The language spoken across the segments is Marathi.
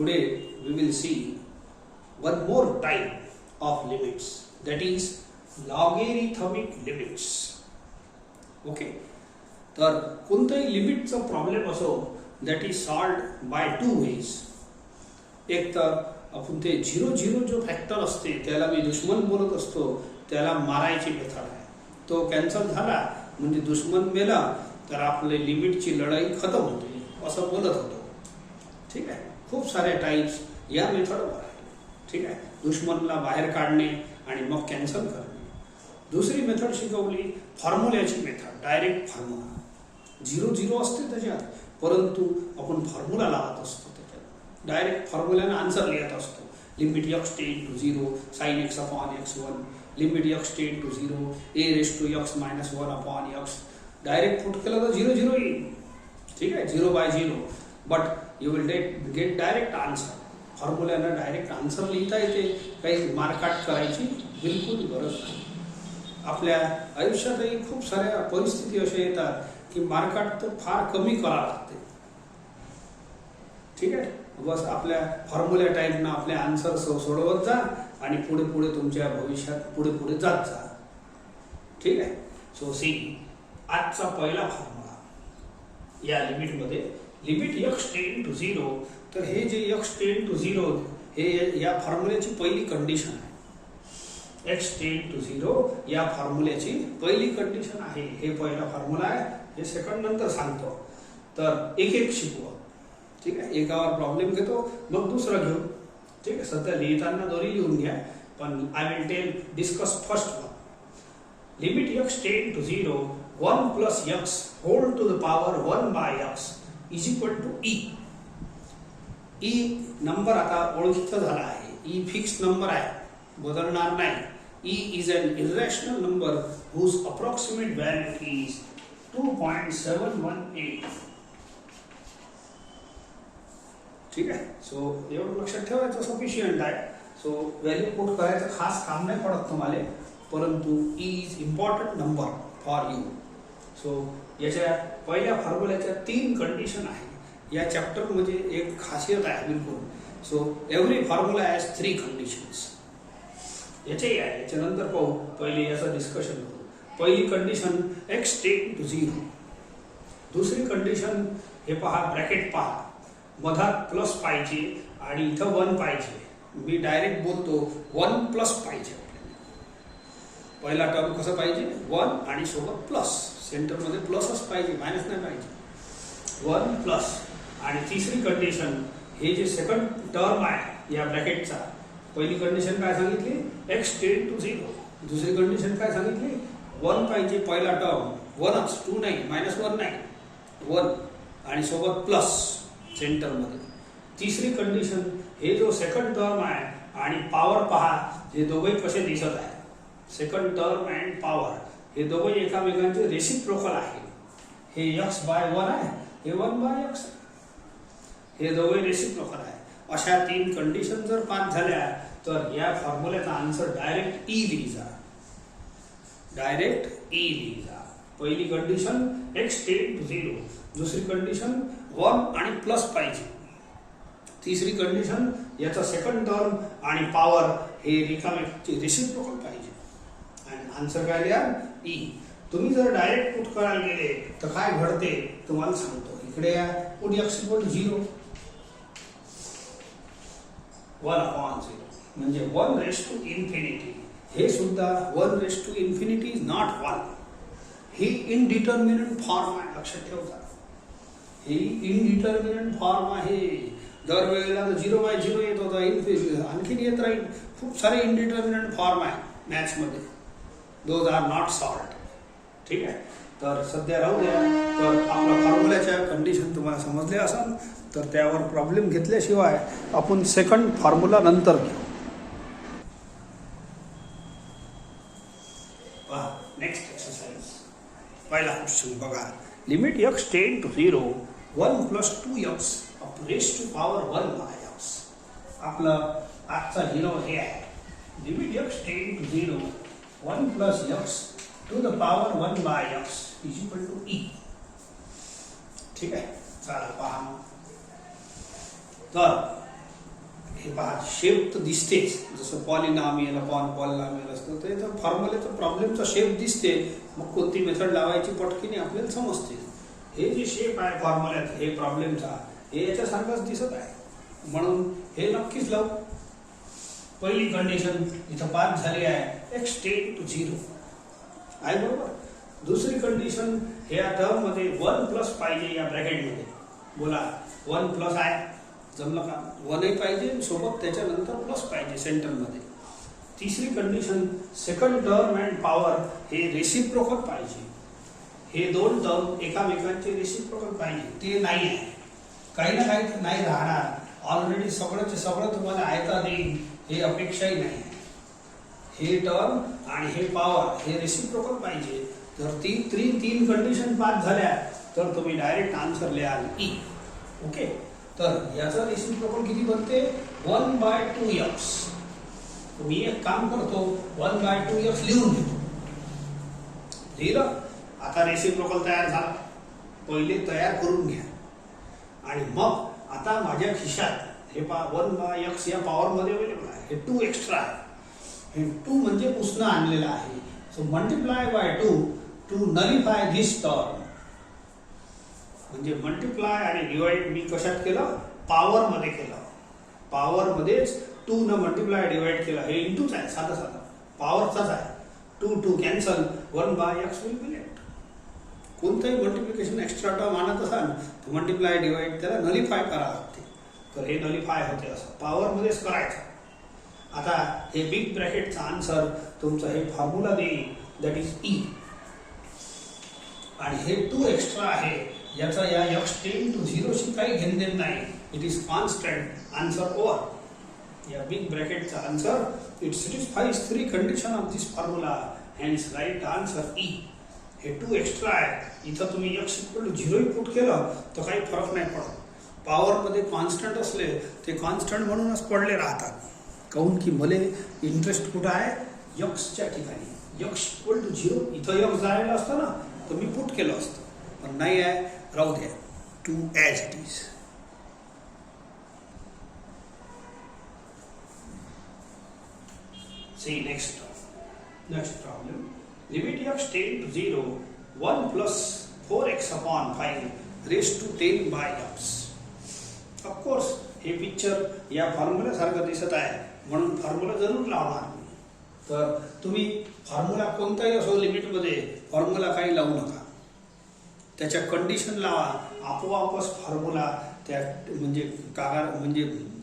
Today we will see one more type of limits, that is logarithmic limits. Okay, तर कोणत्याही लिमिटचा प्रॉब्लेम असो that is solved by two ways. एक तर आपण ते 0 जो फॅक्टर असते त्याला मी दुश्मन बोलत असतो, त्याला मारायची मेथड आहे. तो कॅन्सल झाला म्हणजे दुश्मन मेला तर आपले लिमिटची लढाई खतम होते असं बोलत होतो. ठीक आहे, खूप सारे टाइप्स या मेथडवर आहे. ठीक आहे, दुश्मनला बाहेर काढणे आणि मग कॅन्सल करणे. दुसरी मेथड शिकवली फॉर्म्युल्याची मेथड, डायरेक्ट फॉर्म्युला. 0 असते त्याच्यात, परंतु आपण फॉर्म्युला लावत असतो त्याच्यात. डायरेक्ट फॉर्म्युल्याने आन्सर लिहित असतो. Limit x tend to 0 sin x upon x1, limit x tend to 0 a raise to x minus 1 upon x. Direct put केलं तर 0 येईल. ठीक आहे, 0/0, but you will get direct answer. फॉर्म्युल्यानं डायरेक्ट आन्सर लिहिता येते, काही मार्काट करायची बिलकुल गरज नाही. आपल्या आयुष्यातही खूप साऱ्या परिस्थिती अशा येतात की मार्काट तर फार कमी करावं लागते. ठीक आहे, बस आपल्या फॉर्म्युला टाईपनं आपले आन्सर सोडवत जा आणि पुढे पुढे तुमच्या भविष्यात पुढे पुढे जात जा. ठीक आहे, सो सी आजचा पहिला फॉर्म्युला या लिमिटमध्ये, लिमिट x टेंड टू 0. तर हे जे x टेंड टू 0 हे या फॉर्म्युल्याची पहिली कंडिशन आहे. x टेंड टू 0 या फॉर्म्युल्याची पहिली कंडिशन आहे. हे पहिला फॉर्म्युला आहे, हे सेकंड नंतर सांगतो. तर एक एक शिकू. ठीक आहे, एकावर प्रॉब्लेम घेतो मग दुसरं घेऊ. ठीक आहे, सध्या लिहिताना दोन्ही लिहून घ्या, पण I will discuss first one. Limit x tend to 0 1 plus x whole to the power 1/x is equal to e. e number आता ओळखीचा झाला आहे. e फिक्स नंबर आहे, बदलणार नाही. e is an irrational number whose approximate value is 2.718. ठीक आहे, सो एवढं लक्षात ठेवायचं सफिशियंट आहे. सो व्हॅल्यू पुट करायचं खास काम नाही पडत तुम्हाला, परंतु e is important number for you. So याच्या पहिल्या फॉर्म्युल्याच्या 3 कंडिशन आहे. या चॅप्टर मध्ये एक खासियत आहे बिलकुल. So every formula has 3 conditions. याच्याही आहे, याच्यानंतर पाहू. पहिले याचं डिस्कशन करू. पहिली कंडिशन x टेंड टू 0. दुसरी कंडिशन हे पहा, ब्रॅकेट पहा, मधात प्लस पाहिजे आणि इथं 1 पाहिजे. मी डायरेक्ट बोलतो 1 प्लस पाहिजे. पहिला टर्म कसं पाहिजे, 1 आणि सोबत प्लस. सेंटरमध्ये प्लसच पाहिजे, मायनस नाही पाहिजे. 1 प्लस. आणि तिसरी कंडिशन, हे जे सेकंड टर्म आहे या ब्रॅकेटचा, पहिली कंडिशन काय सांगितली, x टेंड टू 0. दुसरी कंडिशन काय सांगितली, 1 पाहिजे पहिला टर्म, 1च, 2 नाही, -1 नाही, 1 आणि सोबत प्लस सेंटरमध्ये. तिसरी कंडिशन, हे जो सेकंड टर्म आहे आणि पॉवर पहा, हे दोघे कसे दिसत आहे. सेकंड टर्म अँड पॉवर हे दोघे एकामेकांचे रेसिप्रोकल आहे. हे x/1 आहे, हे 1/x आहे. हे दोघे रेसिप्रोकल आहे. अशा 3 कंडिशन जर पास झाल्या तर या फॉर्म्युल्याचा आन्सर डायरेक्ट e लिहिजा. डायरेक्ट e लिहिजा. पहिली कंडिशन x टेंड टू 0. दुसरी कंडिशन 1 आणि प्लस पाहिजे. तिसरी कंडिशन याचा सेकंड टर्म आणि पॉवर हे रिकामे रेसिप्रोकल पाहिजे. आणि आन्सर काय लिहा, e. तुम्ही जर डायरेक्ट पुट करायला गेले तर काय घडते तुम्हाला सांगतो. इकडे या, पुट x = 0, 1/0 म्हणजे 1 रेज टू इन्फिनिटी. हे सुद्धा 1 raise to infinity is not 1. ही इनडिटर्मिनंट फॉर्म आहे, लक्षात ठेवता. ही इनडिटर्मिनंट फॉर्म आहे. दरवेळेला 0/0 येत होता, आणखीन येत राहील. खूप सारे इनडिटर्मिनंट फॉर्म आहे मॅथ्समध्ये. Those are not solved. ठीक आहे, तर सध्या राहू द्या. तर आपल्या फॉर्म्युल्याच्या कंडिशन तुम्हाला समजले असेल तर त्यावर प्रॉब्लेम घेतल्याशिवाय आपण सेकंड फॉर्म्युला नंतर घेऊ. नेक्स्ट एक्सरसाइज, पहिला क्वेश्चन बघा. Limit x tend to 0 1 plus 2x raise to power 1/x. आपलं आजचा हिरो हे आहे. Limit x tend to 0 1 plus x to the power 1/x is equal to e. ठीक आहे, चला पहा. तर हे पहा शेप तर दिसतेच, जसं पॉलिनॉमियल अपॉन पॉलिनॉमियल असतं ते तर फॉर्म्युलेचा प्रॉब्लेमचा शेप दिसते, मग कोणती मेथड लावायची पटकीने आपल्याला समजते. हे जे शेप आहे फॉर्म्युल्यात हे प्रॉब्लेमचा हे याच्यासारखंच दिसत आहे, म्हणून हे नक्कीच लावू. पहिली कंडिशन इथं पास झाली आहे, x टेंड टू 0 आहे बरोबर. दुसरी कंडिशन ह्या टर्म मध्ये 1 प्लस पाहिजे या ब्रॅकेटमध्ये. बोला 1 प्लस आहे, जमलं का? 1 पाहिजे सोबत त्याच्यानंतर प्लस पाहिजे सेंटरमध्ये. तिसरी condition second term and power हे रेसिप्रोकल पाहिजे. हे दोन टर्म एकामेकांचे रेसिप्रोकल पाहिजे, ते नाही आहे. काही ना काही तर नाही राहणार. ऑलरेडी सगळंचे सगळं तुम्हाला आयता देईल हे अपेक्षाही नाही आहे. हे टर्म आणि हे पॉवर हे रेसिप्रोकल पाहिजे. जर तीन कंडिशन पास झाल्या तर तुम्ही डायरेक्ट आन्सर लिहाल ई. ओके, तर याचा रेसिप्रोकल किती बनते? 1/2x. मी एक काम करतो, 1/2x लिहून घेतो. लिहिलं. आता रेसिप्रोकल तयार झाला. पहिले तयार करून घ्या आणि मग आता माझ्या खिशात हे पहा 1/x या पॉवर मध्ये अवेलेबल आहे. हे 2 एक्स्ट्रा आहे. हे 2 म्हणजे उसनं आणलेलं आहे. So multiply by 2 to nullify this term. म्हणजे मल्टिप्लाय आणि डिवाइड मी कशात केलं? पॉवर मध्ये केलं. पॉवर मध्येच 2 न मल्टिप्लाय डिवाइड केलं. हे इंटूच आहे, साधा साधा पॉवरचाच आहे. 2 cancel, 1/x will be left. कोणतंही मल्टिप्लिकेशन एक्स्ट्रा टर्म आणत असाल तर मल्टिप्लाय डिवाइड त्याला नलिफाय करावं लागते. तर हे नलिफाय होते, असं पॉवर मध्येच करायचं. आता हे बिग ब्रॅकेटचा आन्सर तुमचं हे फॉर्म्युला देईल, दॅट इज ई. आणि हे 2 एक्स्ट्रा आहे, याचा या x टेंड टू 0 शी काही घेणदेण नाही. It is constant. Answer over. या बिग ब्रॅकेटचा answer it satisfies 3 condition of this formula, hence right answer e. हे 2 एक्स्ट्रा आहे. इथं तुम्ही x इक्वल टू 0 पुट केलं तर काही फरक नाही पडत. पॉवरमध्ये कॉन्स्टंट असले ते कॉन्स्टंट म्हणूनच पडले राहतात. काहून की मले इंटरेस्ट कुठं आहे? यक्सच्या ठिकाणी. x इक्वल टू 0 इथं x जायला असतं ना तर मी पुट केलं असतं, पण नाही आहे, राहू द्या. 2 as it is. See next problem. Limit x tend to 0, 1 plus 4x upon 5 raised to 10 by x. Of course, हे पिक्चर या फॉर्म्युला सारखं दिसत आहे, म्हणून फॉर्म्युला जरूर लावणार. तर तुम्ही फॉर्म्युला कोणताही असो लिमिटमध्ये फॉर्म्युला काही लावू नका. त्याच्या कंडिशन लावा, आपोआपच फॉर्म्युला त्या म्हणजे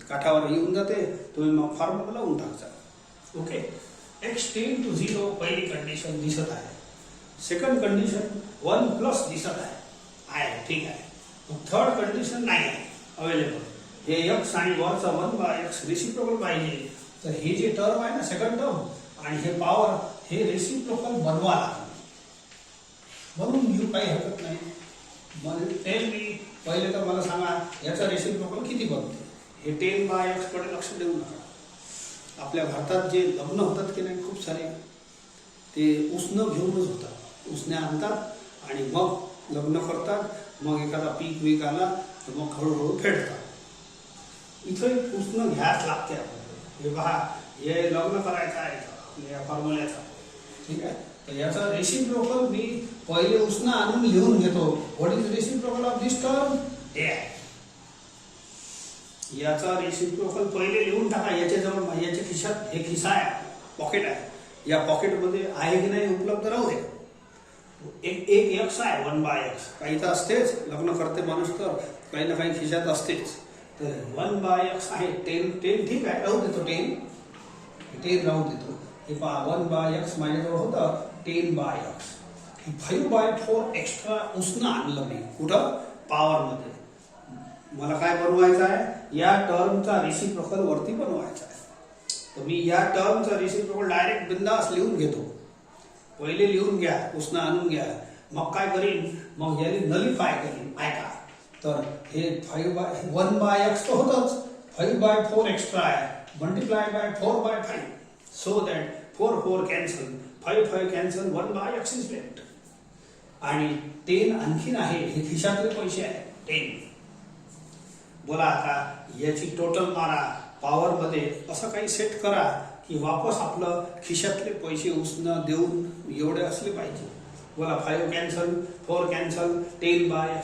काठावर येऊन जाते. तुम्ही मग फॉर्म्युला लावून टाकता. ओके, x टेंड टू 0 पहिली कंडिशन दिसत आहे. सेकंड कंडिशन 1 प्लस दिसत आहे, ठीक आहे. थर्ड कंडिशन नाही आहे अवेलेबल. हे x आणि वरचा 1/x रेसिप्रोकल पाहिजे. तर हे जे टर्म आहे ना सेकंड टर्म आणि हे पॉवर हे रेसिप्रोकल बनवा लागेल. म्हणून घेऊ, काही हरकत नाही. टेल मी पहिले तर मला सांगा याचा रेसिप्रोकल किती बनते. हे 10/x कडे लक्ष देऊ नका. आपल्या भारतात जे लग्न होतात की नाही खूप सारे, ते उसनं घेऊनच होतात. उसने आणतात आणि मग लग्न करतात. मग एखादा पीक वीक आला तर मग हळूहळू फेडतात. इथं उसनं घ्यास लागते आपल्याला. हे पहा, हे लग्न करायचं आहे या फॉर्म्युल्याचा, ठीक आहे. तर याचा रेसिप्रोकल मी पहिले उसनं आणून लिहून घेतो. What is reciprocal of this term? हे आहे. याचा रेसिप्रोकल पहिले लिहून टाका. याच्याजवळ याच्या खिशात हे खिसा आहे, पॉकेट आहे. या पॉकेटमध्ये आहे की नाही उपलब्ध राहू दे. एक x आहे 1/x. काही तर असतेच, लग्न करते माणूस तर काही ना काही खिशात असतेच. तर 1/x आहे. 10 ठीक आहे, राहू देतो. 10 राहू देतो. हे पहा 1/x माझ्याजवळ होतं 10/x. 5/4 एक्स्ट्रा उसनं आणलं मी. कुठं? पॉवरमध्ये. मला काय बनवायचं आहे? या टर्मचा रेसिप्रोकल वरती बनवायचा आहे. तर मी या टर्मचा रेसिप्रोकल डायरेक्ट बिंदास लिहून घेतो. पहिले लिहून घ्या, उसनं आणून घ्या. मग काय करीन? मग याने नलिफाय करीन. ऐका, तर हे 1/x तर होतच, 5/4 एक्स्ट्रा आहे. Multiply by 4/5 so that 4 cancel, 5 cancel, 1/x is left. आणि 10 आणखीन आहे. हे खिशातले पैसे आहे 10. बोला आता याची टोटल मारा पॉवरमध्ये असं काही सेट करा की वापस आपलं खिशातले पैसे उसणं देऊन एवढे असले पाहिजे. बोला 5 कॅन्सल, 4 कॅन्सल, 10 बाय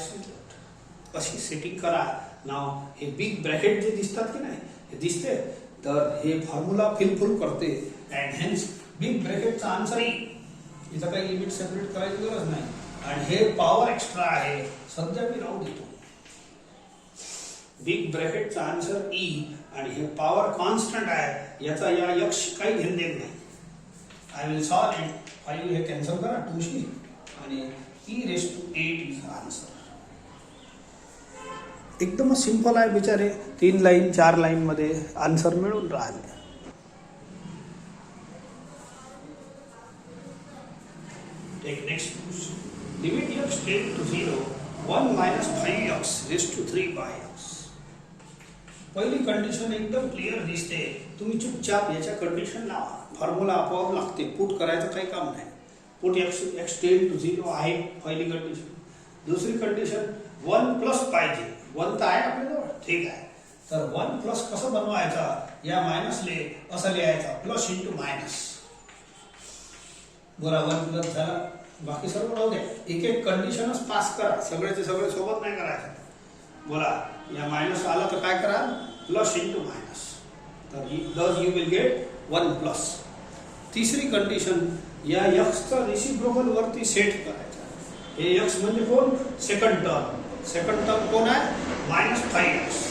अशी सेटिंग करा. नाव हे बिग ब्रॅकेट जे दिसतात की नाही हे दिसते तर हे फॉर्म्युला फिलफुल करते अँड हेन्स बिग ब्रॅकेटचा आन्सर ई. इथं काही लिमिट सेपरेट करायची गरज नाही आणि हे पॉवर एक्स्ट्रा आहे. सध्या मी राहू देतो. बिग ब्रॅकेटचा आन्सर ई आणि हे पॉवर कॉन्स्टंट आहे याचा या यक्ष काही घेणं देत नाही. I will solve it. 5 हे कॅन्सल करा 2 शी आणि e⁸ इज आन्सर. एकदमच सिंपल आहे बिचारे. 3 लाईन 4 लाईन मध्ये आन्सर मिळून राहिले. Take next question. Limit x tends to 0, 1 minus 5x raised to 3 by x. पहिली कंडिशन एकदम क्लिअर दिसते. तुम्ही चुपचाप याच्या कंडिशन लावा. फॉर्म्युला आपोआप लागते. पुट करायचं काही काम नाही. पुट x टेंड टू 0 आहे पहिली कंडिशन. दुसरी कंडिशन 1 प्लस पाहिजे. 1 तर आहे आपल्याजवळ, ठीक आहे. तर 1 प्लस कसं बनवायचं या मायनसले असं लिहायचं प्लस इंटू मायनस. बोला 1 प्लस झाला. बाकी सर्व राहू द्या. एक एक कंडिशनच पास करा. सगळ्याचे सगळे सोबत नाही करायचं. बोला या मायनस आला तर काय करा प्लस इंटू मायनस. तर दस यू विल गेट 1 प्लस. तिसरी कंडिशन या यक्सचा रेसिप्रोकल वरती सेट करायचा. हे यक्स म्हणजे कोण सेकंड टर्म. सेकंड टर्म कोण आहे -5x.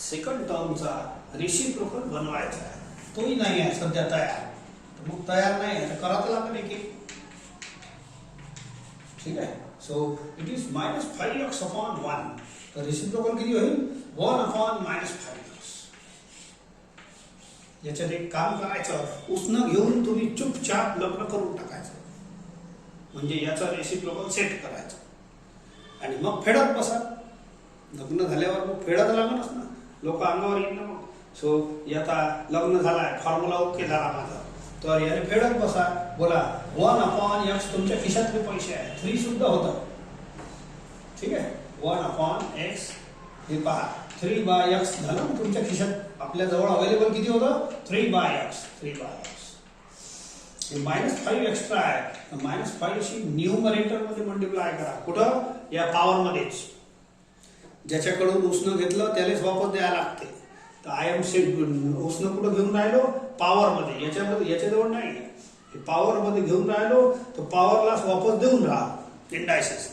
सेकंड टर्मचा रेसिप्रोकल बनवायचा आहे. तोही नाही आहे सध्या तयार. तर मग तयार नाही आहे तर करा तर लागेल की. ठीक आहे. So it is -5x upon 1. तर रेसिप्रोकल किती होईल 1 अपॉन -5x. याच्यात एक काम करायचं. उसनं घेऊन तुम्ही चुपचाप लग्न करून टाकायचं. म्हणजे याचा रेसिप्रोकल सेट करायचं आणि मग फेडत बसा. लग्न झाल्यावर मग फेडत लागणच ना. लोक अंगावर येईल ना मग. सो याचा लग्न झालाय फॉर्म्युला ओके झाला माझा तर याने फेडत बसा. बोला 1 अपॉन x तुमच्या खिशातले पैसे आहे. 3 सुद्धा होतं. ठीक आहे. 1 अपॉन x हे पहा 3 बाय x झालं ना तुमच्या खिशात. आपल्या जवळ अवेलेबल किती होतं 3 बाय x. 3 बाय x हे -5 एक्स्ट्रा आहे. -5 शी न्यूमरेटर मध्ये मल्टिप्लाय करा. कुठं या पॉवर मध्येच. ज्याच्याकडून उसनं घेतलं त्यालाच वापस द्यायला लागते. तर आय एम सेट उसनं कुठं घेऊन राहिलो पॉवर मध्ये. याच्याजवळ नाही. हे पॉवर मध्ये घेऊन राहिलो तर पॉवरलाच वापस देऊन राहा इंडायसेस.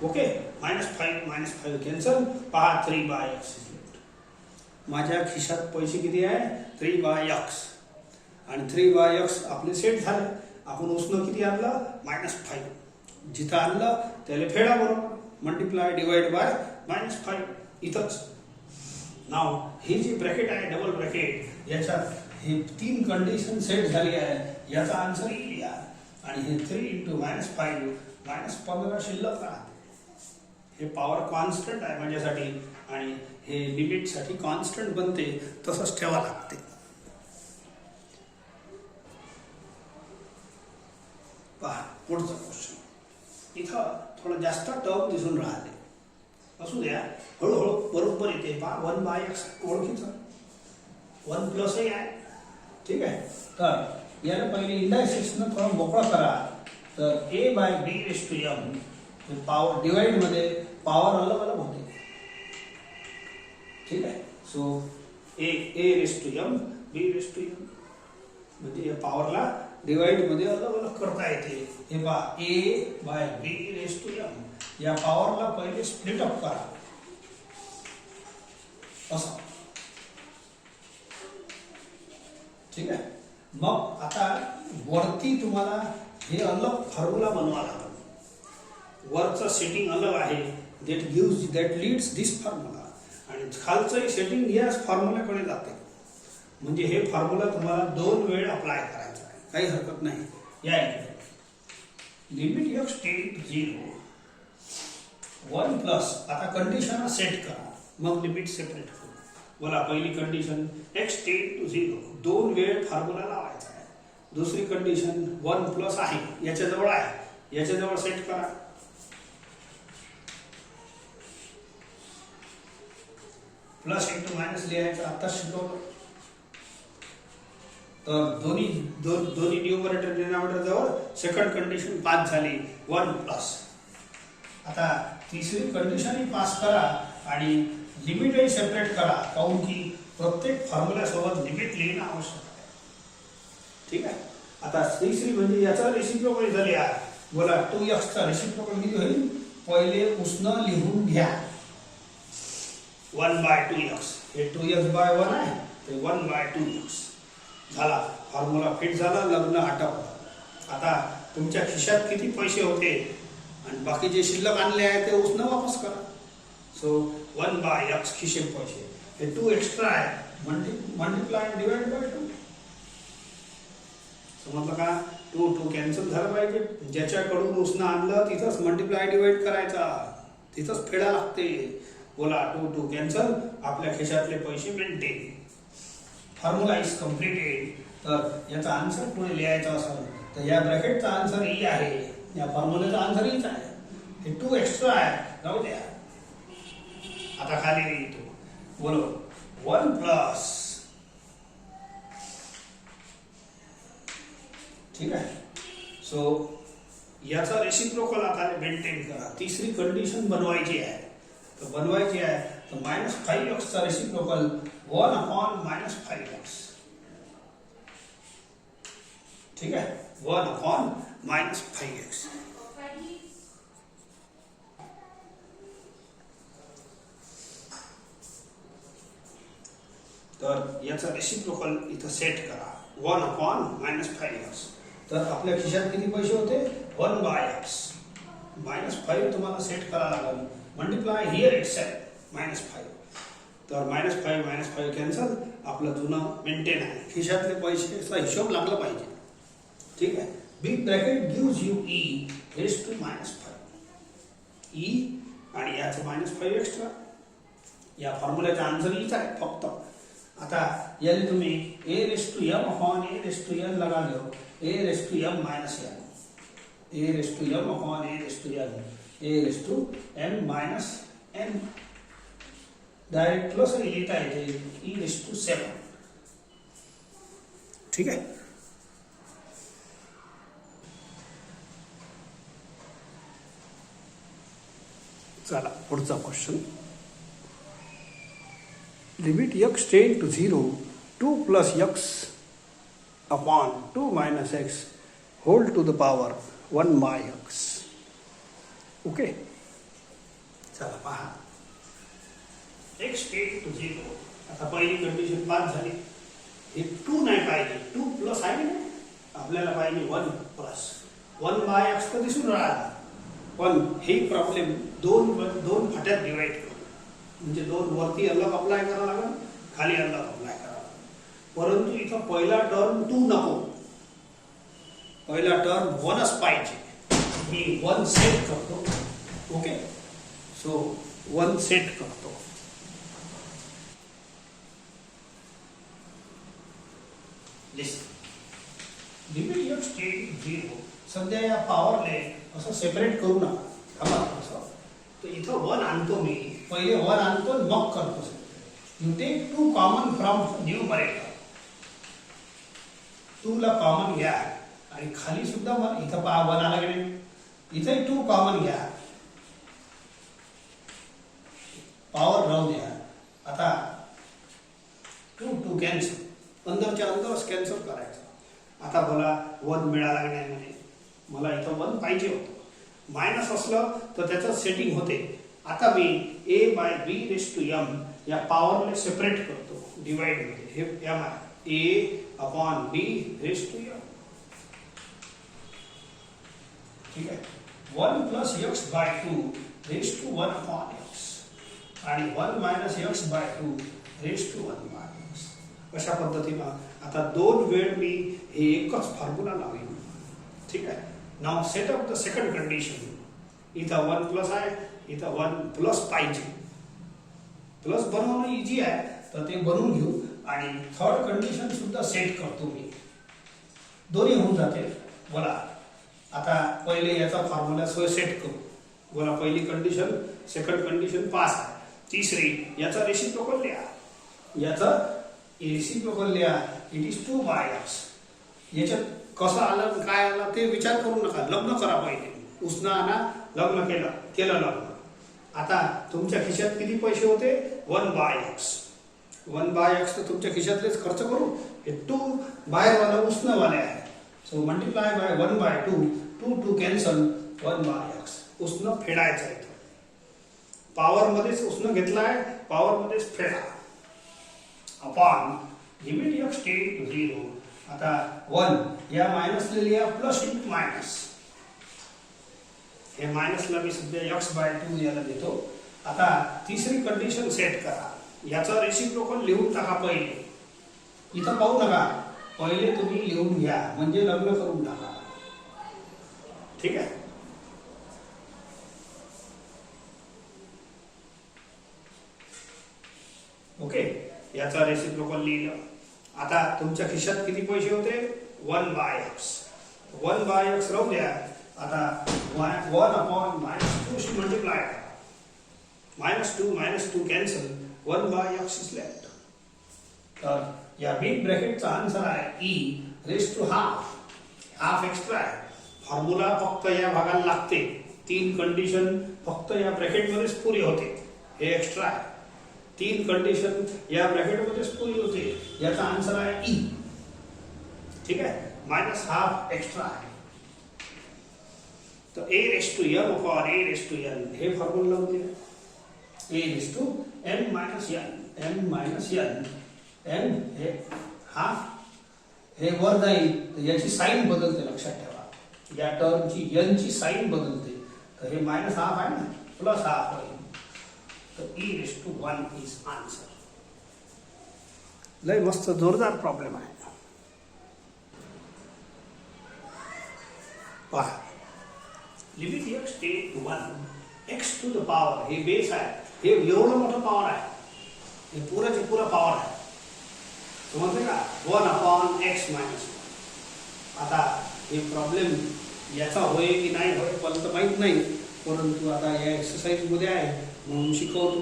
ओके. -5 कॅन्सल. पहा 3 बाय x. माझ्या खिशात पैसे किती आहे 3 बाय x आणि 3 बाय x आपले सेट झाले. आपण उसनं किती आणलं -5. जिथं आणलं त्याला फेडा बरोबर. मल्टिप्लाय डिवाइड बाय -5 इथंच. नाव हे जे ब्रॅकेट आहे डबल ब्रॅकेट याच्यात हे 3 कंडिशन सेट झाली आहे. याचा आन्सर येईल या आणि हे 3 इंटू -5 -15 शिल्लक राहते. हे पॉवर कॉन्स्टंट आहे माझ्यासाठी आणि हे लिमिट साठी कॉन्स्टंट बनते. तसंच ठेवा लागते. पहा पुढचा क्वेश्चन. इथं थोडं जास्त टर्म दिसून राहिले. असू द्या हळूहळू बरोबर येते. पहा 1 बाय x ओळखीचं 1 प्लसही आहे. ठीक आहे. तर याला पहिले इंडायसेसनं थोडं मोकळं करा. तर a by b⁻m power divide मध्ये पॉवर अलग अलग होते. ठीक आहे. सो a⁻m b⁻m म्हणजे या पॉवरला डिवाइड मध्ये अलग अलग करता येते. हे पहा a बाय b⁻m या पॉवरला पहिले स्प्लिट अप करा असं. ठीक आहे. मग आता वरती तुम्हाला हे अलग फॉर्म्युला बनवा लागेल. वरचं सेटिंग अलग आहे दॅट लीड्स दिस फॉर्म्युला आणि खालचं सेटिंग याच फॉर्म्युलाकडे जाते. म्हणजे हे फॉर्म्युला तुम्हाला 2 वेळ अप्लाय करायचा आहे. काही हरकत नाही. या इकडे limit x tend to 0 1 plus. आता कंडिशन सेट करा मग लिमिट सेपरेट करू. बोला पहिली कंडिशन x टेंड टू 0 2 वेळ फॉर्म्युला लावायचा आहे. दुसरी कंडिशन 1 प्लस आहे याच्याजवळ आहे. याच्याजवळ सेट करा. प्लस इंटू मायनस लिहायचं आता शिकवलं. तर दोन्ही न्यूमरेटर डिनॉमिनेटर जवळ सेकंड कंडिशन पास झाली 1 प्लस. आता तिसरी कंडिशनही पास करा आणि लिमिटही सेपरेट करा, काऊन की प्रत्येक फॉर्म्युला सोबत लिमिट लिहिणं आवश्यक आहे. ठीक आहे. आता तिसरी म्हणजे याचा रेसिप्रोकल झाली आहे. बोला 2x चा रेसिप्रोकल किती होईल? पहिले उसनं लिहून घ्या 1/2x. हे 2x/1 आहे ते 1/2x झाला. फॉर्म्युला फिट झाला, लग्न आटपलं. आता तुमच्या खिशात किती पैसे होते आणि बाकी जे शिल्लक आणले आहे ते उसनं वापस करा. सो 1/x खिशे पैसे, हे 2 एक्स्ट्रा आहे, मल्टिप्लाय आणि डिवाइड बाय 2. समजलं का? 2 कॅन्सल झालं पाहिजे. ज्याच्याकडून उसनं आणलं तिथंच मल्टिप्लाय डिवाइड करायचा, तिथंच फेडा लागते. बोला 2 कॅन्सल, आपल्या खिशातले पैसे मेंटेन. Formula is completed. तर याचा आन्सर पुढे लिहायचा असेल तर या ब्रॅकेटचा आन्सर ई आहे, या फॉर्म्युलेचा आन्सर ईच आहे. हे 2 एक्स्ट्रा आहे, जाऊ द्या. आता खाली लिहितो. बोलो 1 प्लस. ठीक आहे. सो याचा रेसिप्रोकल आता मेंटेन करा. तिसरी कंडिशन बनवायची आहे. तर बनवायची आहे तर -5x चा रेसिप्रोकल 1/-5x. ठीक आहे. 1/-5x. तर याचा रेसिप्रोकल इथं सेट करा 1/-5x. तर आपल्या खिशात किती पैसे होते? 1/x. -5 तुम्हाला सेट करावं लागेल. Multiply here itself -5. तर -5 कॅन्सल, आपलं जुनं मेंटेन आहे. खिशातले पैशाचा हिशोब लागला पाहिजे. ठीक आहे. Big bracket gives you e raise to -5. e आणि याचं -5 एक्स्ट्रा. या फॉर्म्युल्याचा आन्सर ईच आहे फक्त. आता याला तुम्ही a raise to m upon a raise to n लगा लो. a raise to m minus n, a raise to m upon a raise to n, a raise to m minus n. Direct plus लिहिता येते e रेज टू 7. ठीक आहे. चला पुढचा question. Limit x tend to 0, 2 plus x upon 2 minus x whole to the power 1/x. Okay. चला पहा. x tend to 0. आता पहिली कंडिशन पास झाली. हे 2 नाही पाहिजे, 2 प्लस आहे ना, आपल्याला पाहिजे 1 प्लस. 1/x तर दिसून राहिला, पण हे प्रॉब्लेम दोन फाट्यात डिवाइड करू. म्हणजे 2 वरती अलग अप्लाय करावं लागेल, खाली अलग अप्लाय करावं लागेल. परंतु इथं पहिला टर्म 2 नको, पहिला टर्म 1च पाहिजे. मी 1 सेट करतो. ओके. सो 1 सेट करतो. Limit x tend to 0. सध्या या पॉवरने असं सेपरेट करू नका. थांबा असं. तर इथं 1 आणतो मी, पहिले 1 आणतो मग करतो. You take 2 common from numerator. 2 ला कॉमन घ्या आणि खाली सुद्धा मला इथं पहा 1 आला की नाही, इथे 2 कॉमन घ्या, पॉवर राहू द्या. आता 2 कॅन्सल, अंदरच्या अंदरच कॅन्सल करायचं. आता बोला 1 मिळाला की नाही, म्हणे मला इथं 1 पाहिजे होतं. मायनस असलं तर त्याचं सेटिंग होते. आता मी a/b रेज टू m या पॉवरने सेपरेट करतो डिवाइड मध्ये. हे m आहे, a upon b raise to m. ठीक आहे. 1 plus x/2 raise to 1 upon x आणि 1 minus x/2 raise to 1/x. अशा पद्धतीनं आता 2 वेळ मी हे एकच फॉर्म्युला लावेन. ठीक आहे. Now set up the second condition. इथं 1 प्लस आहे, इथं 1 प्लस पाहिजे. प्लस बनवणं इझी आहे, तर ते बनवून घेऊ. आणि थर्ड कंडिशन सुद्धा सेट करतो मी. दोन्ही होऊन जाते. बोला आता पहिले याचा फॉर्म्युला सेट करू. बोला पहिली कंडिशन, सेकंड कंडिशन पास आहे. तिसरी याचा रेसिप्रोकल लिहा, याचा रेसिप्रोकल लिहा. It is 2 by x. याच्यात कसं आलं काय आलं ते विचार करू नका. लग्न करा पहिले. उसनं आणा, लग्न केलं लग्न. आता तुमच्या खिशात किती पैसे होते? 1 by x. 1 by x तर तुमच्या खिशातलेच खर्च करू. हे 2 बाहेरवाला उसनंवाले आहे. So multiply bye 1 by 2. 2 cancel. 1 by x. उसनं फेडायचं आहे. पॉवर मध्येच उसनं घेतलाय, पॉवर मध्येच फेडा. Upon limit x tend to 0. आता 1 या मायनसला लिहा प्लस इंटू मायनस. हे मायनसला मी सध्या x/2 याला देतो. आता तिसरी कंडिशन सेट करा. याचा रेसिप्रोकल लिहून टाका पहिले. इथं पाहू नका, पहिले तुम्ही लिहून घ्या म्हणजे लग्न करून टाका. ठीक आहे. ओके, याचा रेसिप्रोकल लिहिलं. आता तुमच्या खिशात किती पैसे होते? 1 by x. 1 by x राहू द्या. आता 1 upon -2 शी मल्टिप्लाय करा. -2 cancel. 1 by x is left. तर या बिग ब्रॅकेटचा आन्सर आहे e raise to half. Half extra आहे. फॉर्म्युला फक्त या भागाला लागते. 3 कंडिशन फक्त या ब्रॅकेटमध्येच पुरी होते. हे एक्स्ट्रा आहे. 3 कंडिशन या ब्रॅकेटमध्येच पुरी होते. याचा आन्सर आहे ई. ठीक आहे. -हाफ एक्स्ट्रा आहे. तर a raise to m upon a raise to n हे फॉर्म्युला लावून दिले. a raise to m minus n. n हे हाफ हे वर जाईल तर याची साइन बदलते. लक्षात ठेवा, या टर्मची n ची साइन बदलते. तर हे -हाफ आहे ना, +हाफ होईल. तो e raised to 1 is answer. लय मस्त जोरदार प्रॉब्लेम आहे. पहा, limit x tend to 1 x to the power. हे बेस आहे. हे एवढं मोठं पॉवर आहे. हे पुराची पुरा पॉवर आहे. समजले का? 1 upon x minus 1. आता हे प्रॉब्लेम याचा होय की नाही होय मला तर माहित नाही, परंतु आता या एक्सरसाइज मध्ये आहे म्हणून शिकवतो.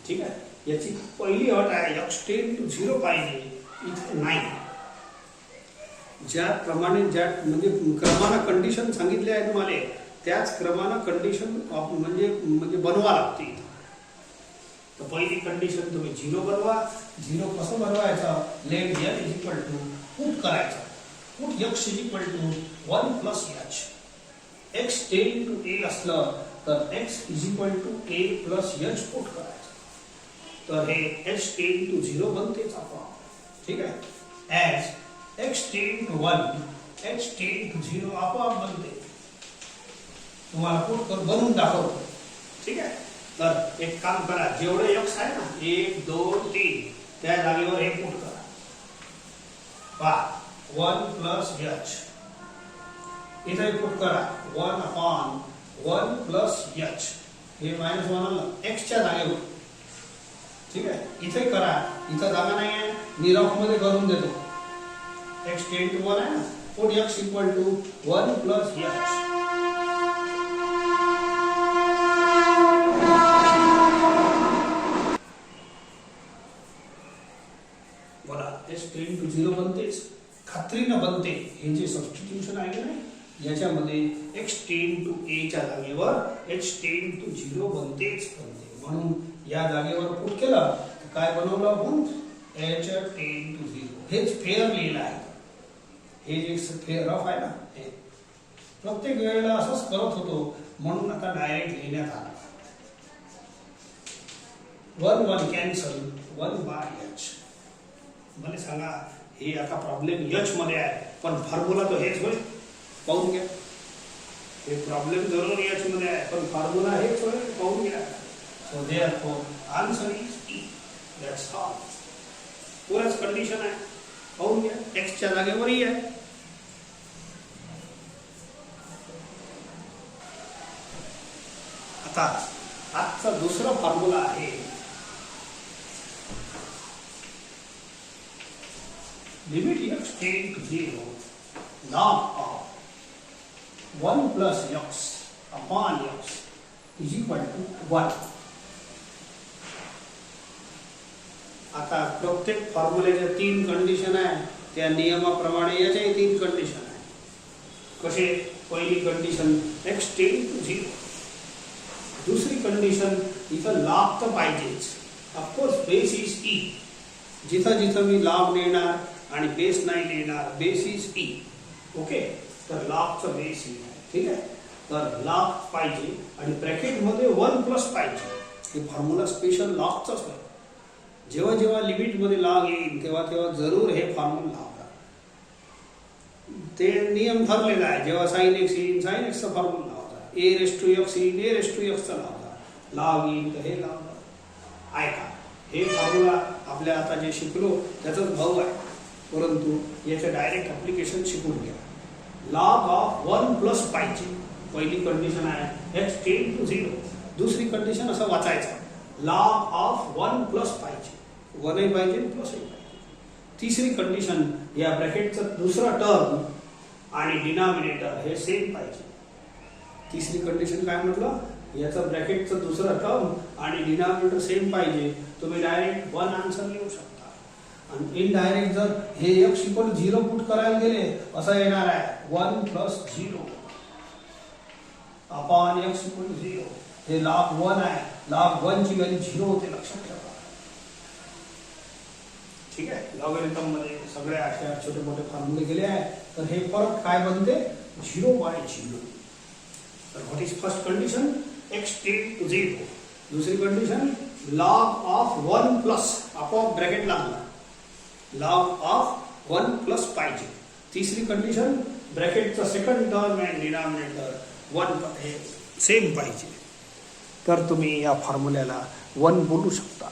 ठीक आहे. याची पहिली अट आहे x टेंड टू 0 पाहिजे. इथे नाही. ज्याप्रमाणे म्हणजे क्रमानं कंडिशन सांगितले आहे तुम्हाला, त्याच क्रमानं कंडिशन म्हणजे बनवा लागते. तर पहिली कंडिशन तुम्ही 0 बनवा. 0 कसं बनवायचं? Let n is equal to put करायचं. Put x is equal to 1 plus h. x tend to a असलं तर x is equal to a plus h put करायचं. तर हे h टेंड टू 0 बनतेच आपण. ठीक आहे. As x tend to 1 h टेंड टू 0 आपोआप बनते. तुम्हाला पुट कर बनवून दाखवतो. ठीक आहे. तर एक काम करा, जेवढे x आहे ना 1 2 3 त्या जागेवर हे पुट करा. पहा 1 प्लस h इथे पुट करा. 1 अपॉन 1 प्लस h. हे -1 आलं x च्या जागेवर. ठीक आहे. इथे करा. इथं जागा नाही आहे, मी रफ मध्ये करून देतो. x टेंड टू 1 आहे ना, put x equal to 1 plus h. बोला, x टेंड टू 0 बनतेच, खात्रीनं बनते. हे जे सबस्टिट्यूशन आहे की नाही याच्यामध्ये x टेंड टू a च्या जागेवर h टेंड टू 0 बनतेच बनते. म्हणून या जागेवर पुट केलं काय बनवलं आपण? h टेंड टू 0. हेच फेअर लिहिलं आहे. हे जे फेअर रफ आहे ना, हे प्रत्येक वेळेला असंच करत होतो म्हणून आता डायरेक्ट लिहिण्यात आलं. 1 1 कॅन्सल. 1 bye h. मला सांगा, हे आता प्रॉब्लेम h मध्ये आहे पण फॉर्म्युला तो हेच होईल. पाहून घ्या. हे प्रॉब्लेम जरूर h मध्ये आहे पण फॉर्म्युला हेच होईल. पाहून घ्या. So therefore answer is e. That's all. पुराच कंडिशन आहे. पाहून घ्या. x च्या जागेवरही आहे. आता आजचा दुसरा फॉर्म्युला आहे limit x tend to 0 log of 1 plus x upon x is equal to 1. आता प्रत्येक फॉर्म्युलेच्या 3 कंडिशन आहे, त्या नियमाप्रमाणे याच्याही 3 कंडिशन आहे. कसे? पहिली कंडिशन x टेंड टू 0. दुसरी कंडिशन इथं लाभ तर पाहिजेच. Of course base is E. जिथं जिथं मी लाभ नेणार आणि बेस नाही नेणार, बेस इज ई. ओके, तर लाभचं बेस ई आहे. ठीक आहे, तर लाभ पाहिजे आणि ब्रॅकेटमध्ये 1 प्लस पाहिजे. हे फॉर्म्युला स्पेशल लॉगचंच आहे. जेव्हा जेव्हा लिमिटमध्ये लॉग येईल तेव्हा तेव्हा जरूर हे फॉर्म्युला लावतात. ते नियम ठरलेला आहे. जेव्हा साइन एक्स येईल साइन एक्सचा फॉर्म्युला लावतात, ए रेस टू एक्स येईल ए रेस टू एक्सचा लावतात, लॉग येईल तर हे लावतात. ऐका, हे फॉर्म्युला आपल्या आता जे शिकलो त्याचाच भाऊ आहे, परंतु याचं डायरेक्ट ॲप्लिकेशन शिकून घ्या. लॉग ऑफ 1 प्लस पाहिजे. पहिली कंडिशन आहे x टेंड टू 0. दुसरी कंडिशन असं वाचायचं, लॉग ऑफ 1 प्लस पाहिजे. 1ही पाहिजे प्लसही पाहिजे. तिसरी कंडिशन या ब्रॅकेटचं दुसरा टर्म आणि डिनॉमिनेटर हे सेम पाहिजे. तिसरी कंडिशन काय म्हटलं? याचं ब्रॅकेटचं दुसरा टर्म आणि डिनॉमिनेटर सेम पाहिजे. तुम्ही डायरेक्ट 1 आन्सर लिहू शकता. आणि इनडायरेक्ट जर हे x इक्वल 0 पुट करायला गेले असं येणार आहे 1 प्लस 0 अपॉन x इक्वल 0. हे लॉग 1 आहे, लॉग 1 ची व्हॅल्यू 0 होते, लक्षात ठेवा. ठीक आहे, लॉगरिथम मध्ये सगळ्या अशा छोटे मोठे फॉर्म्युले गेले आहेत. तर हे फरक काय बनते? 0/0. तर what is first condition? x tend to 0. दुसरी कंडिशन लॉग ऑफ 1 प्लस, आपोआप ब्रॅकेट लागला, लॉग ऑफ 1 प्लस पाहिजे. तिसरी कंडिशन ब्रॅकेटचा सेकंड टर्म अँड डिनॉमिनेटर 1 हे सेम पाहिजे. तर तुम्ही या फॉर्म्युल्याला 1 बोलू शकता.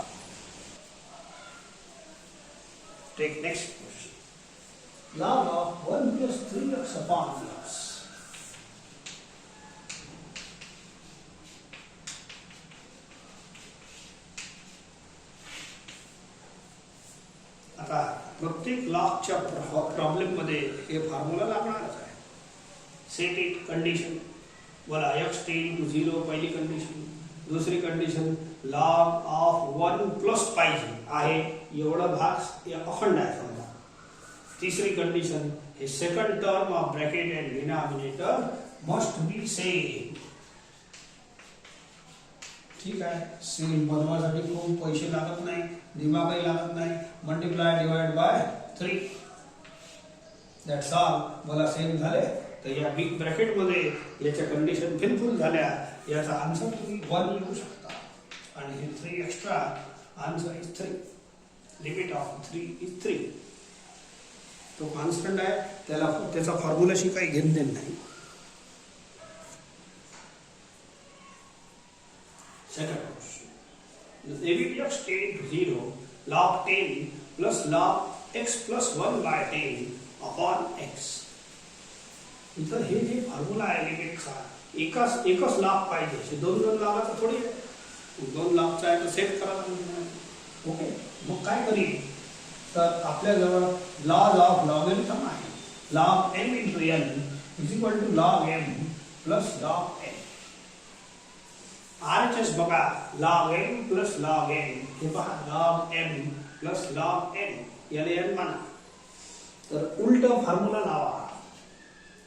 Take next question. Log of 1 plus 3x upon x. आता प्रत्येक लॉगच्या प्रॉब्लेम मध्ये हे फॉर्म्युला लागणारच आहे. Set it condition. बोला x टेंड टू 0 पहिली कंडिशन. दुसरी कंडिशन लॉग ऑफ 1 प्लस पाहिजे आहे, एवढा भाग अखंड आहे समजा. तिसरी कंडिशन हे second term of bracket and denominator must be same. ठीक आहे, सेम बनवासाठी खूप पैसे लागत नाही, दिमागही लागत नाही. Multiply divide by 3, that's all. मला सेम झाले तर या बिग ब्रॅकेट मध्ये याच्या कंडिशन फिलफुल झाल्या, याचा आन्सर तुम्ही 1 लिहू शकता. आणि हे 3 extra, answer is 3. Limit of 3 is 3. तो कॉन्स्टंट आहे, त्याचा फॉर्म्युलाशी काही घेणं देणं नाही. Second question, limit x tend to 0 log 10 plus log x plus 1/10 upon x. इथं हे जे फॉर्म्युला आहे लिमिटचा, एकच लाभ पाहिजे. 2 लाभाचा थोडी आहे, 2 लाभचा आहे तर सेट करा. ओके, मग काय करील? तर आपल्याजवळ लॉज ऑफ लॉगरिथम आहे. Log m into n is equal to log m plus log n. RHS बघा, log m plus log n. हे पहा, log m plus log n, याला n माना. तर उलट फॉर्म्युला लावा.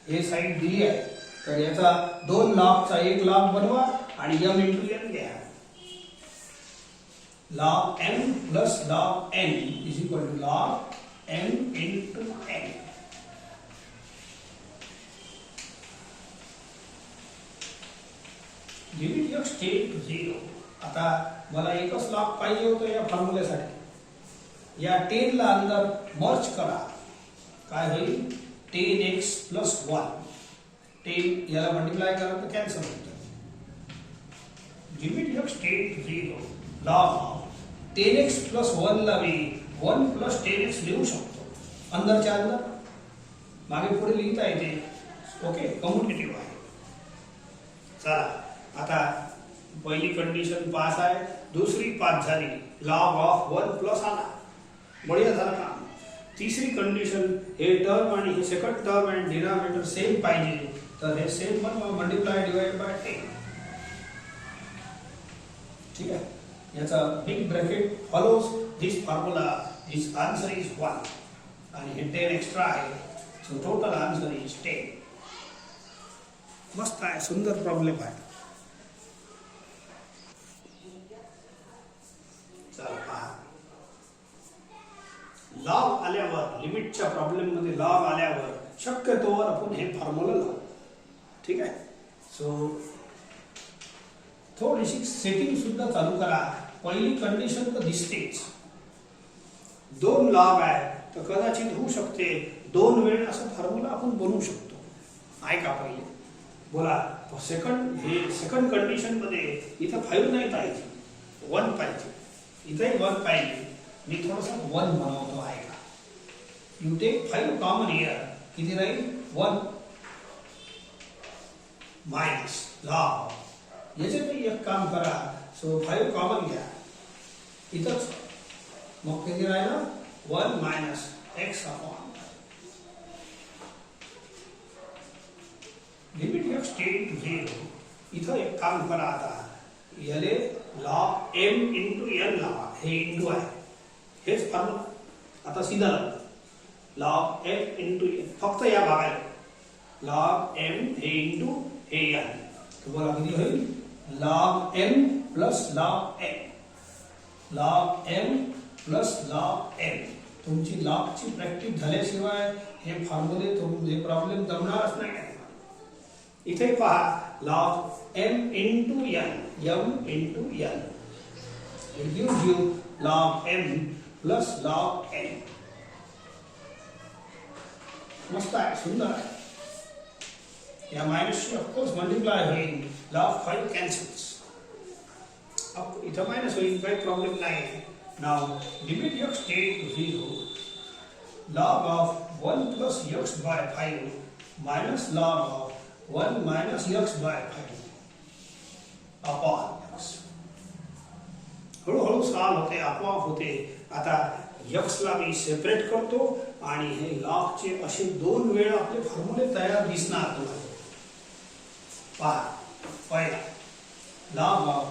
हे साइड दिली आहे तर याचा 2 लॉगचा 1 लॉग बनवा आणि m इंटू n घ्या. log m plus log n is equal to log m into n. Limit x tend to 0. आता मला एकच लॉग पाहिजे होतं या फॉर्म्युल्यासाठी. या 10 ला अंदर मर्ज करा, काय होईल? 10x plus 1. 10 याला मल्टिप्लाय करा तर कॅन्सल होतं. Limit x tend to 0 log 10x plus 1 ला मी 1 प्लस 10x लिहू शकतो. अंदरच्या अंदर मागे पुढे लिहिता येते. ओके, कम्युटेटिव्ह आहे. चला, आता पहिली कंडिशन पास आहे, दुसरी पास झाली, लॉग ऑफ 1 प्लस आला, बढिया झाला काम. तिसरी कंडिशन हे टर्म आणि हे second term and denominator same पाहिजे, तर हे सेम बनवा, मल्टिप्लाय डिवाइड बाय 10. ठीक आहे, याचा big bracket follows this formula, this answer is 1 आणि हे 10 एक्स्ट्रा आहे. So total answer is 10. मस्त आहे, सुंदर प्रॉब्लेम आहे. चला पहा, लॉग आल्यावर लिमिटच्या प्रॉब्लेम मध्ये लॉग आल्यावर शक्यतोवर आपण हे फॉर्म्युला लावू. ठीक आहे. सो थोडीशी सेटिंग सुद्धा चालू करा. पहिली कंडिशन तर दिसतेच, 2 लॉग आहे तर कदाचित होऊ शकते 2 वेळ असं फॉर्म्युला आपण बनवू शकतो. ऐका पहिले, बोला सेकंड कंडिशन मध्ये इथं 5 नाही पाहिजे, 1 पाहिजे. इथंही 1 पाहिजे. मी थोडासा 1 बनवतो. ऐका, यू टेक 5 कॉमन हियर. किती राहील? 1 मायनस लॉग. याच्यातही एक काम करा. सो 5 कॉमन घ्या इथंच. मग किती राहिलं? 1 minus x upon limit x टेंड टू 0. इथं एक काम करा. आता याले लॉग m इंटू n लावा. हे इंटू आहे, हेच फॉर्म्युला. आता सीधा लावा लॉग m इंटू n. फक्त या भागाला लॉग m हे इंटू हे n. तो बोला किती होईल? Log m plus log n. Log m plus log n. तुमची लॉगची प्रॅक्टिस झाल्याशिवाय हे फॉर्म्युले हे प्रॉब्लेम जमणारच नाही. इथे पहा, log m into n, m into n. It gives you log m plus log n. मस्त आहे, सुंदर आहे. या मायनसशी ऑफकोर्स मल्टिप्लाय होईल. लॉग 5 कॅन्सल्स. अब इथं मायनस होईल, काही प्रॉब्लेम नाही. नाव limit x tend to 0. log of 1 plus x by 5 minus log of 1 minus x by 5 upon x. हळूहळू सॉल्व होते, आपोआप होते. आता x ला मी सेपरेट करतो आणि हे लॉगचे असे 2 वेळ आपले फॉर्म्युले तयार दिसणार तुम्हाला. पहा, पहिला log of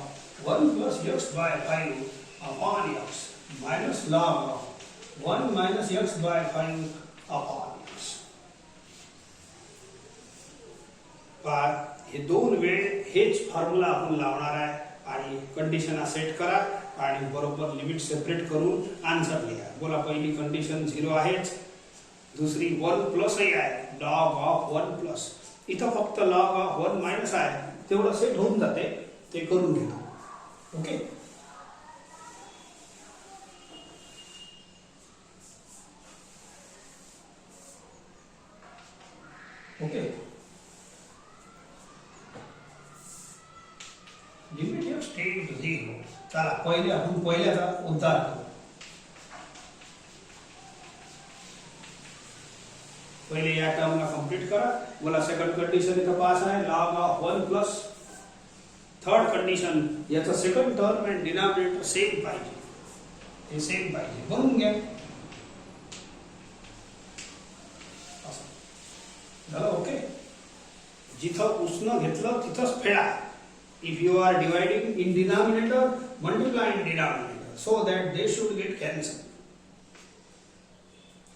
1 plus x by 5 upon x minus log of 1 minus x by 5 upon x. पहा, हे 2 वेळ हेच फॉर्म्युला आपण लावणार आहे आणि कंडिशन सेट करा आणि बरोबर लिमिट सेपरेट करून आन्सर लिहा. बोला, पहिली कंडिशन 0 आहेच, दुसरी 1 प्लस आहे, log of 1 प्लस. इथं फक्त log of 1 मायनस आहे, तेवढं सेट होऊन जाते, ते करून घेतो. ओके. ओके, लिमिट एक्स टेंड टू 0. चला पहिले आपण पहिल्याचा उद्धार करू. पहिले या टर्मला कंप्लीट करा. बोला, सेकंड कंडिशन इथं पास आहे, log of 1 plus. Third condition, याचा second term and denominator same पाहिजे, हे सेम पाहिजे. बनवून घ्या. झालं. ओके. जिथं उसनं घेतलं तिथंच फेडा. If you are dividing in denominator, multiply in denominator so that they should get cancelled.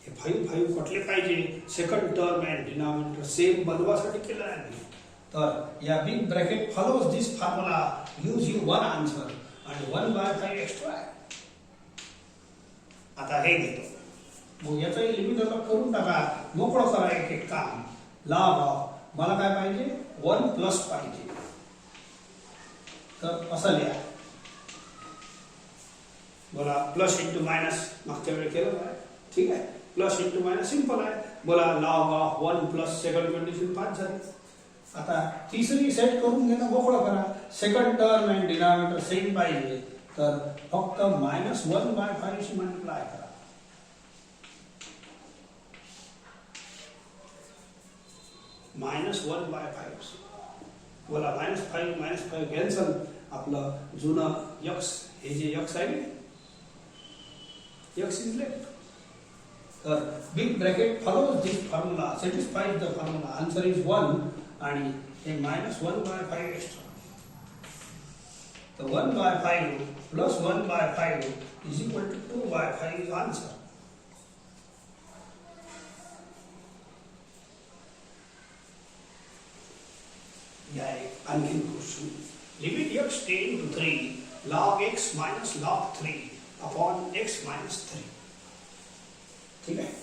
हे 5 कटले पाहिजे. Second term and denominator same बनवासाठी केलं आहे. तर या big bracket follows this formula use you 1 answer आणि 1/5 एक्स्ट्रा आहे. आता हे घेतो. मग याचंही लिमिट आता करून टाका, मोकळं करा एक एक काम. लॉग ऑफ मला काय पाहिजे? 1 प्लस पाहिजे. तर असं लिहा. बोला, प्लस इंटू मायनस मागच्या वेळी केलं आहे. ठीक आहे. प्लस इंटू मायनस सिंपल आहे. बोला, log of 1 plus second condition 5 झाली. आता तिसरी सेट करून घेणं मोकळं करा. Second term and denominator same पाहिजे, तर फक्त -1/5 शी मल्टिप्लाय करा. -1/5. बोला, -5 कॅन्सल. आपलं जुनं x, हे जे x आहे x इज लेफ्ट. तर big bracket follows this formula, satisfies the formula. Answer is 1 आणि हे -1/5 एक्स्ट्रा. तर 1/5 plus 1/5 is equal to 2/5 is answer. या एक आणखीन question. Limit x tend to 3 log x minus log 3 upon x minus 3. ठीक आहे.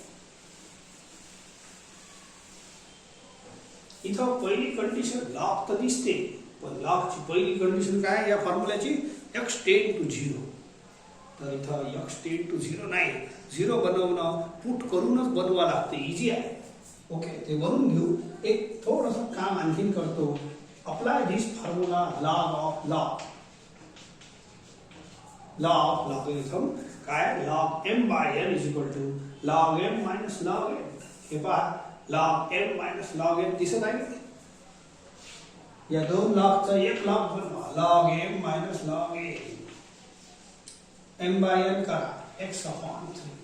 इथं पहिली कंडिशन लॉग तर दिसते, पण लॉगची पहिली कंडिशन काय या फॉर्म्युल्याची x टेन टू 0. तर इथं x टेन टू 0 नाही, 0 बनवणं पुट करूनच बनवा लागते, इझी आहे. ओके, ते बनवून घेऊ. एक थोडंसं काम आणखीन करतो. Apply this formula log of log. Log of logarithm काय, log m by n is equal to log m minus log n. हे पहा, log m minus log n दिसत आहे. या दोन लॉगचा एक लॉग बनवा, log m minus log n. m by n करा, x upon 3.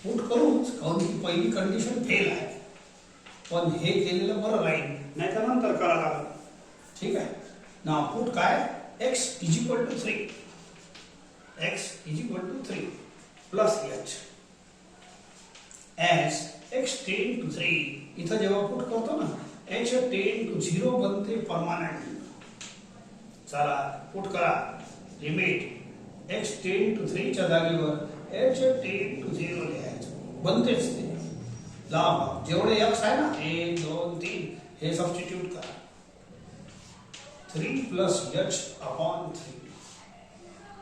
पुट करूच, काऊन की पहिली कंडिशन फेल आहे. पण हे केलेलं बरं राहील, नाही तर नंतर करा लागेल. ठीक आहे. नाव पुट काय, x is equal to 3. x is equal to 3 plus h. as x tend to 3 इथं जेव्हा पुट करतो ना, h टेन टू 0 बनते परमानेंट. चला पुट करा. लिमिट x टेन टू 3 च्या जागेवर h टेन टू 0 लिहायचं, बनतेच ते. लॉग जेवढे x आहे ना 1 2 3 हे सबस्टिट्यूट करा. 3 plus h upon 3.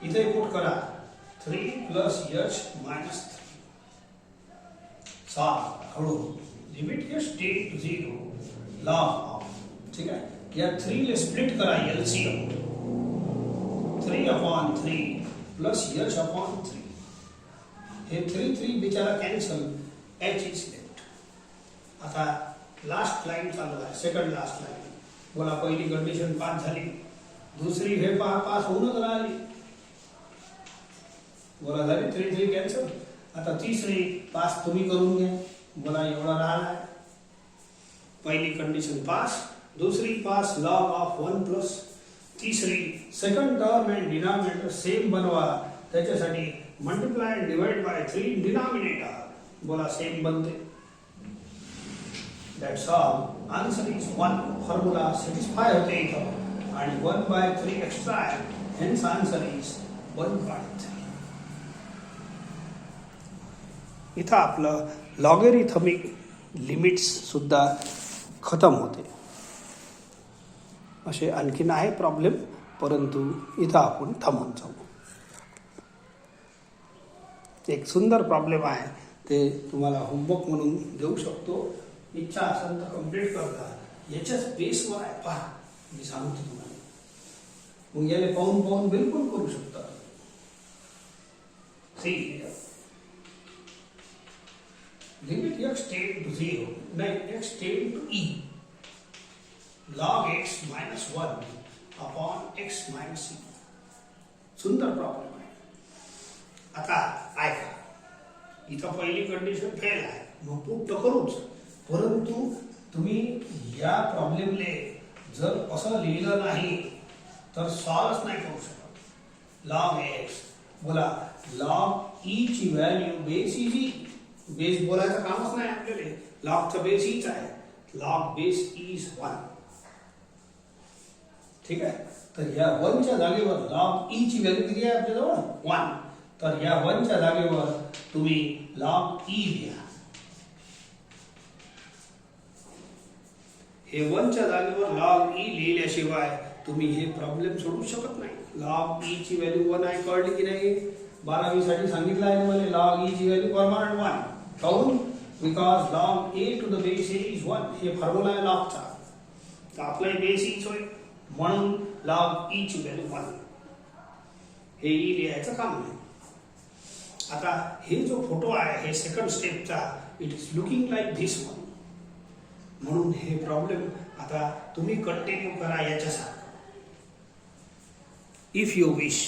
इथे पुट करा 3 plus h minus 3. सॉल्व हळू. Limit h tend to 0 log of. ठीक आहे. या 3 ले स्प्लिट करा, LCM 3 upon 3 plus h upon 3. हे 3 3 बिचारा कॅन्सल, h इज लेफ्ट. आता लास्ट लाइन चालू आहे, सेकंड लास्ट लाइन. बोला पहिली कंडिशन पास झाली, दुसरी हे पास होऊनच राहिली. बोला झाली 3 3 कॅन्सल. आता तिसरी पास तुम्ही करून घ्या. बोला एवढा राहिला. पहिली कंडिशन पास, दुसरी पास लॉग ऑफ 1 प्लस, तिसरी second term end denominator same बनवा. त्याच्यासाठी multiply end divide by 3 denominator. बोला सेम बनते. That's all. Answer is 1. Formula satisfy होते इथं आणि 1/3 extra आहे. Hence answer is 1/3. इथं आपलं लॉगॅरिथमिक लिमिट्स सुद्धा खतम होते. असे आणखीन आहे प्रॉब्लेम, परंतु इथं आपण थांबून जाऊ. एक सुंदर प्रॉब्लेम आहे, ते तुम्हाला होमवर्क म्हणून देऊ शकतो. इच्छा असेल तर कम्प्लीट करता. याच्याच बेसवर आहे, पहा मी सांगतो तुम्हाला. मग याला पाहून पाहून बिलकुल करू शकता. लिमिट x टेन टू 0 नाही, x tend to e log x minus 1 upon x minus e. सुंदर प्रॉब्लेम आहे. आता ऐका, इथं पहिली कंडिशन फेल आहे, मग पुट तर करूच. परंतु तुम्ही या प्रॉब्लेमले जर असं लिहिलं नाही तर सॉल्व्ह नाही करू शकत. लॉग x, बोला लॉग e ची value base is e. Base बोलायचं कामच नाही आपल्याला, लॉगचा बेस ईच आहे. Log base is 1. ठीक आहे. तर या 1 च्या जागेवर लॉग e ची व्हॅल्यू किती आहे आपल्याजवळ 1. तर या 1 च्या जागेवर तुम्ही लॉग e लिहा. हे 1 च्या जागेवर लॉग e लिहिल्याशिवाय तुम्ही हे प्रॉब्लेम सोडवू शकत नाही. लॉग e ची व्हॅल्यू 1 आहे, कळली की नाही. 12वी साठी सांगितलं आहे मला, लॉग e ची व्हॅल्यू परमनंट 1. काऊन? Because log a to the base a is 1. हे फॉर्म्युला आहे लॉगचा. तर आपला बेस ईच होय, म्हणून लॉग e ची व्हॅल्यू 1. हे e लिहायचं काम नाही. आता हे जो फोटो आहे हे सेकंड स्टेपचा, it is looking like this one. म्हणून हे प्रॉब्लेम आता तुम्ही कंटिन्यू करा याच्यासारखं. If you wish.